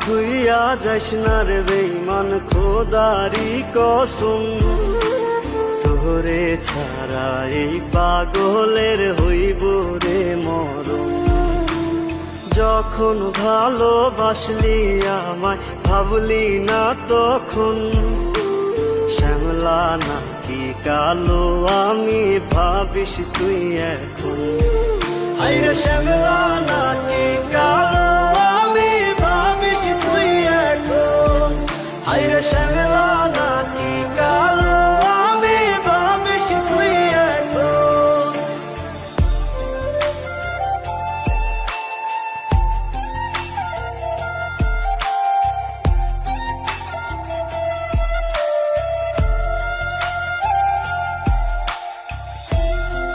থুইয়া যাস না রে বেঈমান খোদারি কসম, তোরে ছাড়া এই পাগলের হইব রে মরণ। যখন ভালোবাসলি আমায় ভাবলি না তখন, শ্যামলা নাকি কালো আমি ভাবিস তুই এখন। হায়রে শ্যামলা নাকি কালো